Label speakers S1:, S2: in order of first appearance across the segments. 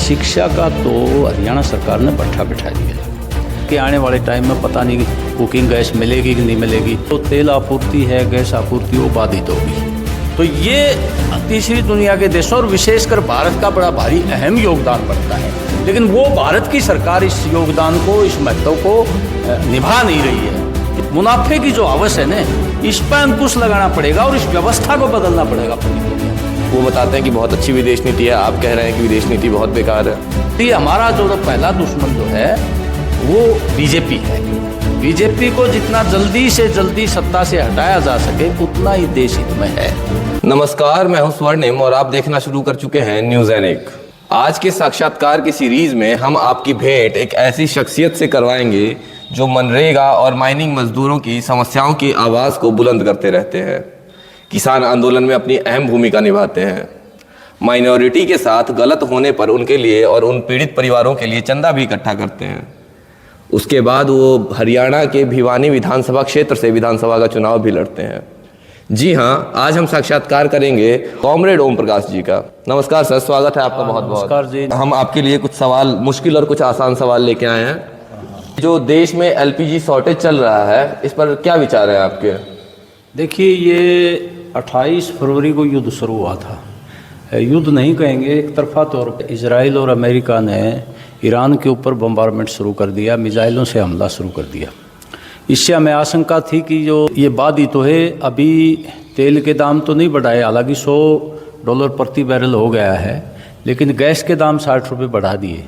S1: शिक्षा का तो हरियाणा सरकार ने भट्ठा बिठा दिया कि आने वाले टाइम में पता नहीं कुकिंग गैस मिलेगी कि नहीं मिलेगी, तो तेल आपूर्ति है, गैस आपूर्ति वो बाधित होगी। तो ये तीसरी दुनिया के देशों और विशेषकर भारत का बड़ा भारी अहम योगदान बनता है, लेकिन वो भारत की सरकार इस योगदान को, इस महत्व को निभा नहीं रही है। मुनाफे की जो आवश्यक है ना, इस पर अंकुश लगाना पड़ेगा और इस व्यवस्था को बदलना पड़ेगा पूरी दुनिया में।
S2: वो बताते हैं कि बहुत अच्छी विदेश नीति है, आप कह रहे हैं कि विदेश नीति बहुत बेकार है।
S1: ये हमारा जो पहला दुश्मन जो है वो बीजेपी है। बीजेपी को जितना जल्दी से जल्दी सत्ता से हटाया जा सके उतना ही देश हित में है।
S2: नमस्कार, मैं हूं स्वर्णिम और आप देखना शुरू कर चुके हैं न्यूज़ एन1। आज के साक्षात्कार की सीरीज में हम आपकी भेंट एक ऐसी शख्सियत से करवाएंगे जो मनरेगा और माइनिंग मजदूरों की समस्याओं की आवाज़ को बुलंद करते रहते हैं, किसान आंदोलन में अपनी अहम भूमिका निभाते हैं, माइनॉरिटी के साथ गलत होने पर उनके लिए और उन पीड़ित परिवारों के लिए चंदा भी इकट्ठा करते हैं। उसके बाद वो हरियाणा के भिवानी विधानसभा क्षेत्र से विधानसभा का चुनाव भी लड़ते हैं। जी हाँ, आज हम साक्षात्कार करेंगे कॉमरेड ओम प्रकाश जी का। नमस्कार सर, स्वागत है आपका बहुत बहुत।
S1: नमस्कार जी। हम
S2: आपके लिए कुछ सवाल, मुश्किल और कुछ आसान सवाल लेके आए हैं। जो देश में एलपीजी शॉर्टेज चल रहा है, इस पर क्या विचार है आपके?
S1: देखिए, ये 28 फरवरी को युद्ध शुरू हुआ था। युद्ध नहीं कहेंगे, एक तरफा तौर पर इजराइल और अमेरिका ने ईरान के ऊपर बम्बारमेंट शुरू कर दिया, मिसाइलों से हमला शुरू कर दिया। इससे हमें आशंका थी कि जो ये बाधित तो है, अभी तेल के दाम तो नहीं बढ़ाए, हालांकि $100 प्रति बैरल हो गया है, लेकिन गैस के दाम 60 रुपये बढ़ा दिए।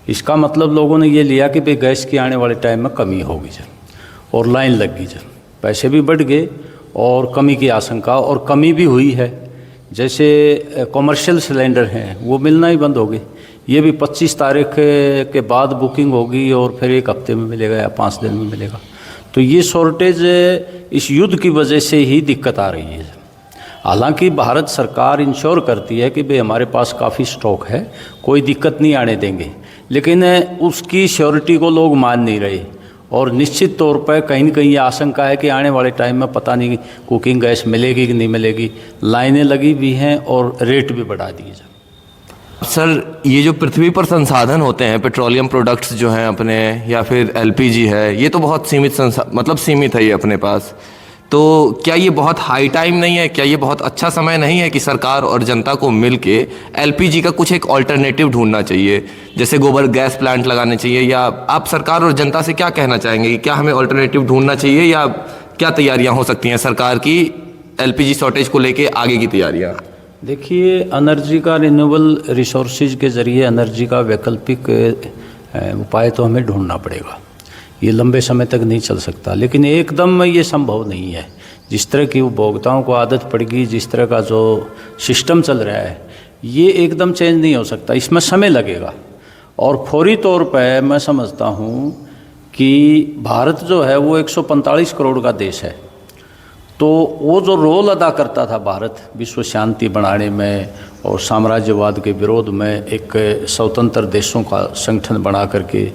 S1: इसका मतलब लोगों ने ये लिया कि भाई गैस की आने वाले टाइम में कमी होगी जब, और लाइन लग गई जब, पैसे भी बढ़ गए और कमी की आशंका, और कमी भी हुई है। जैसे कॉमर्शियल सिलेंडर हैं वो मिलना ही बंद हो गए। ये भी 25 तारीख के बाद बुकिंग होगी और फिर 1 हफ्ते में मिलेगा या 5 दिन में मिलेगा। तो ये शॉर्टेज इस युद्ध की वजह से ही दिक्कत आ रही है। हालांकि भारत सरकार इंश्योर करती है कि भाई हमारे पास काफ़ी स्टॉक है, कोई दिक्कत नहीं आने देंगे, लेकिन उसकी श्योरिटी को लोग मान नहीं रहे। और निश्चित तौर पर कहीं न कहीं ये आशंका है कि आने वाले टाइम में पता नहीं कुकिंग गैस मिलेगी कि नहीं मिलेगी। लाइनें लगी भी हैं और रेट भी बढ़ा दिए जाए।
S2: सर, ये जो पृथ्वी पर संसाधन होते हैं, पेट्रोलियम प्रोडक्ट्स जो हैं अपने, या फिर एलपीजी है, ये तो बहुत सीमित सीमित है ये अपने पास। तो क्या ये बहुत हाई टाइम नहीं है? क्या ये बहुत अच्छा समय नहीं है कि सरकार और जनता को मिलके एलपीजी का कुछ एक ऑल्टरनेटिव ढूंढना चाहिए? जैसे गोबर गैस प्लांट लगाने चाहिए, या आप सरकार और जनता से क्या कहना चाहेंगे कि क्या हमें ऑल्टरनेटिव ढूंढना चाहिए, या क्या तैयारियां हो सकती हैं सरकार की एलपीजी शॉर्टेज को लेके आगे की तैयारियां?
S1: देखिए, एनर्जी का, रिन्यूएबल रिसोर्सेज के ज़रिए एनर्जी का वैकल्पिक उपाय तो हमें ढूंढना पड़ेगा। ये लंबे समय तक नहीं चल सकता, लेकिन एकदम ये संभव नहीं है। जिस तरह की उपभोक्ताओं को आदत पड़ेगी, जिस तरह का जो सिस्टम चल रहा है, ये एकदम चेंज नहीं हो सकता, इसमें समय लगेगा। और फौरी तौर पर मैं समझता हूँ कि भारत जो है वो 145 करोड़ का देश है, तो वो जो रोल अदा करता था भारत विश्व शांति बनाने में और साम्राज्यवाद के विरोध में एक स्वतंत्र देशों का संगठन बना करके,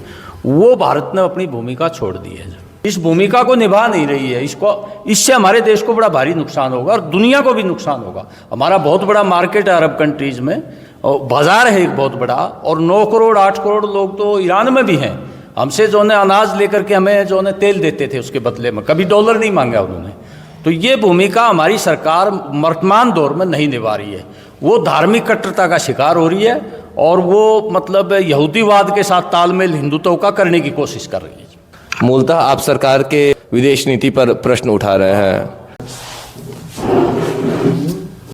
S1: वो भारत ने अपनी भूमिका छोड़ दी है। इस भूमिका को निभा नहीं रही है। इससे हमारे देश को बड़ा भारी नुकसान होगा और दुनिया को भी नुकसान होगा। हमारा बहुत बड़ा मार्केट है अरब कंट्रीज़ में, और बाज़ार है एक बहुत बड़ा, और 9 करोड़ 8 करोड़ लोग तो ईरान में भी हैं। हमसे जो ने अनाज लेकर के हमें जो ने तेल देते थे, उसके बदले में कभी डॉलर नहीं मांगा उन्होंने। तो ये भूमिका हमारी सरकार वर्तमान दौर में नहीं निभा रही है। वो धार्मिक कट्टरता का शिकार हो रही है और वो मतलब यहूदीवाद के साथ तालमेल हिंदुत्व का करने की कोशिश कर रही है।
S2: मूलतः आप सरकार के विदेश नीति पर प्रश्न उठा रहे हैं।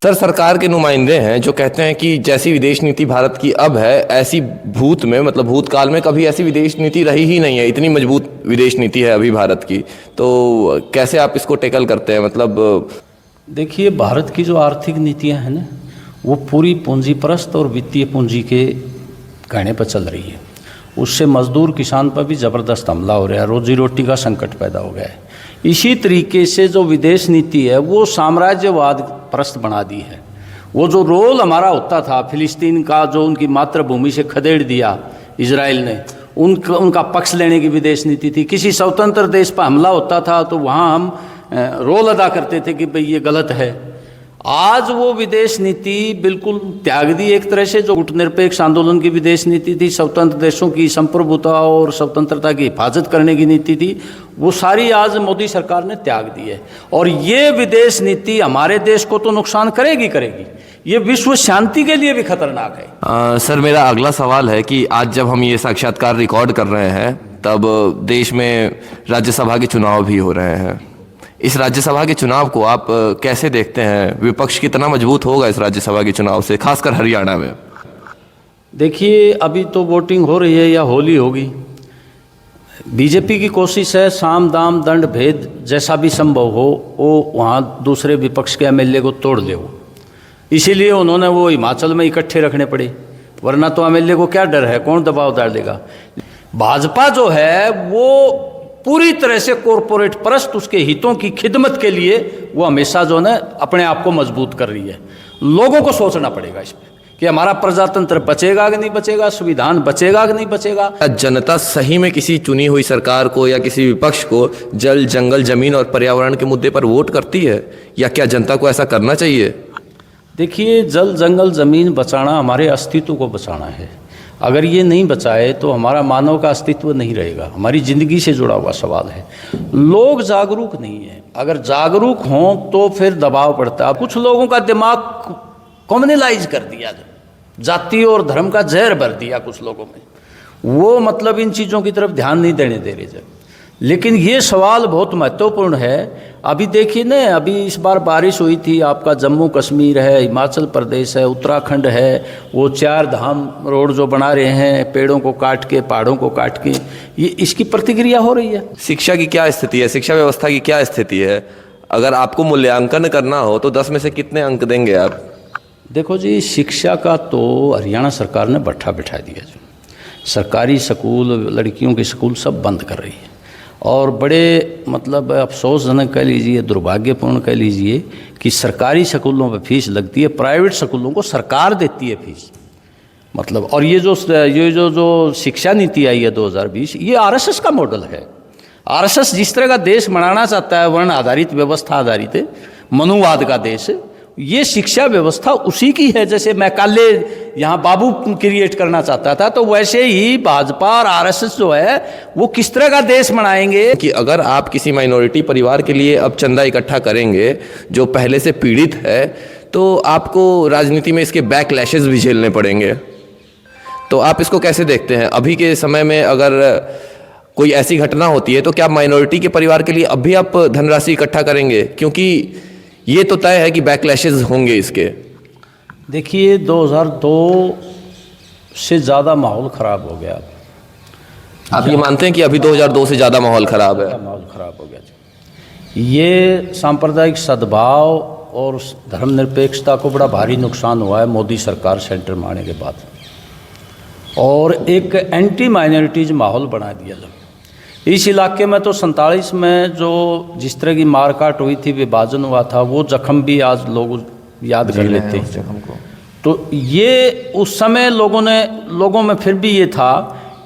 S2: सर, सरकार के नुमाइंदे हैं जो कहते हैं कि जैसी विदेश नीति भारत की अब है, ऐसी भूतकाल में कभी ऐसी विदेश नीति रही ही नहीं है। इतनी मजबूत विदेश नीति है अभी भारत की, तो कैसे आप इसको टैकल करते हैं? मतलब
S1: देखिए, भारत की जो आर्थिक नीतियां हैं ना, वो पूरी पूंजीपरस्त और वित्तीय पूंजी के कहने पर चल रही है। उससे मजदूर किसान पर भी ज़बरदस्त हमला हो रहा है, रोजी रोटी का संकट पैदा हो गया है। इसी तरीके से जो विदेश नीति है वो साम्राज्यवाद परस्त बना दी है। वो जो रोल हमारा होता था, फिलिस्तीन का जो उनकी मातृभूमि से खदेड़ दिया इजराइल ने, उनका पक्ष लेने की विदेश नीति थी। किसी स्वतंत्र देश पर हमला होता था तो वहाँ हम रोल अदा करते थे कि भाई ये गलत है। आज वो विदेश नीति बिल्कुल त्याग दी एक तरह से। जो गुटनिरपेक्ष आंदोलन की विदेश नीति थी, स्वतंत्र देशों की संप्रभुता और स्वतंत्रता की हिफाजत करने की नीति थी, वो सारी आज मोदी सरकार ने त्याग दी है। और ये विदेश नीति हमारे देश को तो नुकसान करेगी, ये विश्व शांति के लिए भी खतरनाक है।
S2: सर, मेरा अगला सवाल है कि आज जब हम ये साक्षात्कार रिकॉर्ड कर रहे हैं तब देश में राज्यसभा के चुनाव भी हो रहे हैं। इस राज्यसभा के चुनाव को आप कैसे देखते हैं? विपक्ष कितना मजबूत होगा इस राज्यसभा के चुनाव से, खासकर हरियाणा में?
S1: देखिए, अभी तो वोटिंग हो रही है या होली होगी। बीजेपी की कोशिश है साम दाम दंड भेद जैसा भी संभव हो वो वहाँ दूसरे विपक्ष के एमएलए को तोड़ दे। वो इसीलिए उन्होंने वो हिमाचल में इकट्ठे रखने पड़े, वरना तो एमएलए को क्या डर है, कौन दबाव डालेगा। भाजपा जो है वो पूरी तरह से कॉरपोरेट परस्त, उसके हितों की खिदमत के लिए वो हमेशा जो है अपने आप को मजबूत कर रही है। लोगों को सोचना पड़ेगा इस पर कि हमारा प्रजातंत्र बचेगा कि नहीं बचेगा, संविधान बचेगा कि नहीं बचेगा।
S2: जनता सही में किसी चुनी हुई सरकार को या किसी विपक्ष को जल, जंगल, जमीन और पर्यावरण के मुद्दे पर वोट करती है, या क्या जनता को ऐसा करना चाहिए?
S1: देखिए, जल, जंगल, जमीन बचाना हमारे अस्तित्व को बचाना है। अगर ये नहीं बचाए तो हमारा मानव का अस्तित्व नहीं रहेगा, हमारी ज़िंदगी से जुड़ा हुआ सवाल है। लोग जागरूक नहीं है, अगर जागरूक हों तो फिर दबाव पड़ता है। कुछ लोगों का दिमाग कम्युनलाइज कर दिया, जाति और धर्म का जहर भर दिया कुछ लोगों में, वो मतलब इन चीज़ों की तरफ ध्यान नहीं देने दे रहे जब। लेकिन ये सवाल बहुत महत्वपूर्ण है। अभी देखिए ना, अभी इस बार बारिश हुई थी, आपका जम्मू कश्मीर है, हिमाचल प्रदेश है, उत्तराखंड है, वो 4 धाम रोड जो बना रहे हैं पेड़ों को काट के, पहाड़ों को काट के, ये इसकी प्रतिक्रिया हो रही है।
S2: शिक्षा की क्या स्थिति है, शिक्षा व्यवस्था की क्या स्थिति है? अगर आपको मूल्यांकन करना हो तो 10 में से कितने अंक देंगे आप?
S1: देखो जी, शिक्षा का तो हरियाणा सरकार ने भट्ठा बिठा दिया। जो सरकारी स्कूल, लड़कियों के स्कूल सब बंद कर रही है। और बड़े मतलब अफसोसजनक कह लीजिए, दुर्भाग्यपूर्ण कह लीजिए कि सरकारी स्कूलों पे फीस लगती है, प्राइवेट स्कूलों को सरकार देती है फीस। मतलब और ये जो शिक्षा नीति आई है 2020, ये आरएसएस का मॉडल है। आरएसएस जिस तरह का देश बनाना चाहता है, वर्ण आधारित, व्यवस्था आधारित, मनुवाद का देश, ये शिक्षा व्यवस्था उसी की है। जैसे मैकाले यहाँ बाबू क्रिएट करना चाहता था, तो वैसे ही भाजपा और आरएसएस जो है वो किस तरह का देश बनाएंगे
S2: कि अगर आप किसी माइनॉरिटी परिवार के लिए अब चंदा इकट्ठा करेंगे जो पहले से पीड़ित है, तो आपको राजनीति में इसके बैकलैशेस भी झेलने पड़ेंगे। तो आप इसको कैसे देखते हैं? अभी के समय में अगर कोई ऐसी घटना होती है तो क्या माइनॉरिटी के परिवार के लिए अब भी आप धनराशि इकट्ठा करेंगे? क्योंकि ये तो तय है कि बैकलैशेस होंगे इसके।
S1: देखिए, 2002 से ज़्यादा माहौल ख़राब हो गया।
S2: आप ये मानते हैं कि अभी 2002 से ज़्यादा माहौल ख़राब है?
S1: माहौल ख़राब हो गया। ये सांप्रदायिक सद्भाव और धर्मनिरपेक्षता को बड़ा भारी नुकसान हुआ है मोदी सरकार सेंटर में आने के बाद, और एक एंटी माइनॉरिटीज माहौल बना दिया। जब इस इलाके में तो 47 में जो जिस तरह की मारकाट हुई थी, विभाजन हुआ था, वो जख्म भी आज लोग याद कर लेते हैं। तो ये उस समय लोगों में फिर भी ये था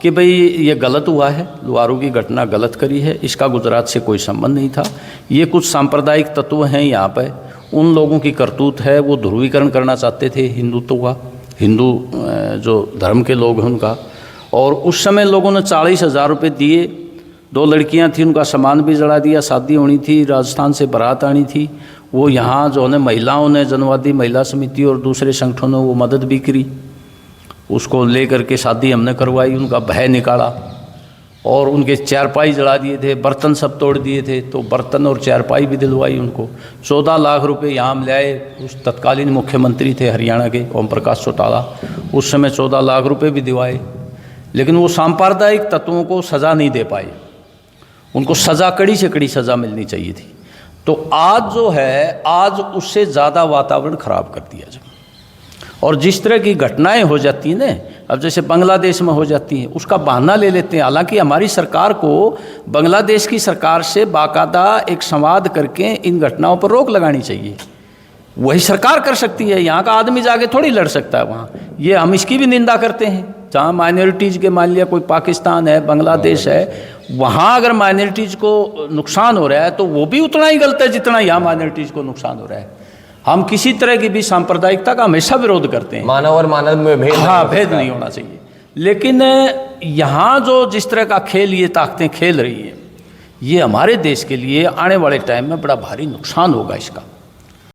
S1: कि भाई ये गलत हुआ है, लुहारू की घटना गलत करी है, इसका गुजरात से कोई संबंध नहीं था। ये कुछ सांप्रदायिक तत्व हैं यहाँ पे, उन लोगों की करतूत है, वो ध्रुवीकरण करना चाहते थे हिंदुत्व का, हिंदू जो धर्म के लोग हैं उनका। और उस समय लोगों ने 40,000 रुपये दिए, 2 लड़कियां थी, उनका सामान भी जला दिया, शादी होनी थी, राजस्थान से बारात आनी थी, वो यहाँ जो है महिलाओं ने, जनवादी महिला समिति और दूसरे संगठनों ने वो मदद भी करी, उसको ले करके शादी हमने करवाई, उनका भय निकाला, और उनके चारपाई जला दिए थे, बर्तन सब तोड़ दिए थे, तो बर्तन और चारपाई भी दिलवाई उनको। 14 लाख रुपए यहाँ हम ले आए। उस तत्कालीन मुख्यमंत्री थे हरियाणा के, ओम प्रकाश चौटाला, उस समय 14 लाख रुपए भी दिलवाए। लेकिन वो सांप्रदायिक तत्वों को सज़ा नहीं दे पाए, उनको सज़ा, कड़ी से कड़ी सज़ा मिलनी चाहिए थी। तो आज जो है, आज उससे ज़्यादा वातावरण ख़राब कर दिया जाए। और जिस तरह की घटनाएं हो जाती हैं ना, अब जैसे बांग्लादेश में हो जाती हैं, उसका बहाना ले लेते हैं। हालांकि हमारी सरकार को बांग्लादेश की सरकार से बाकायदा एक संवाद करके इन घटनाओं पर रोक लगानी चाहिए। वही सरकार कर सकती है, यहाँ का आदमी जाके थोड़ी लड़ सकता है वहाँ। ये हम इसकी भी निंदा करते हैं। जहाँ माइनॉरिटीज़ के, मान लिया कोई पाकिस्तान है, बांग्लादेश है, वहाँ अगर माइनॉरिटीज़ को नुकसान हो रहा है तो वो भी उतना ही गलत है जितना यहाँ माइनॉरिटीज़ को नुकसान हो रहा है। हम किसी तरह की भी सांप्रदायिकता का हमेशा विरोध करते हैं।
S2: मानव और मानव में भेद
S1: हाँ,
S2: नहीं हो
S1: भेद
S2: सकता।
S1: नहीं होना चाहिए। लेकिन यहाँ जो जिस तरह का खेल ये ताकतें खेल रही हैं, ये हमारे देश के लिए आने वाले टाइम में बड़ा भारी नुकसान होगा इसका।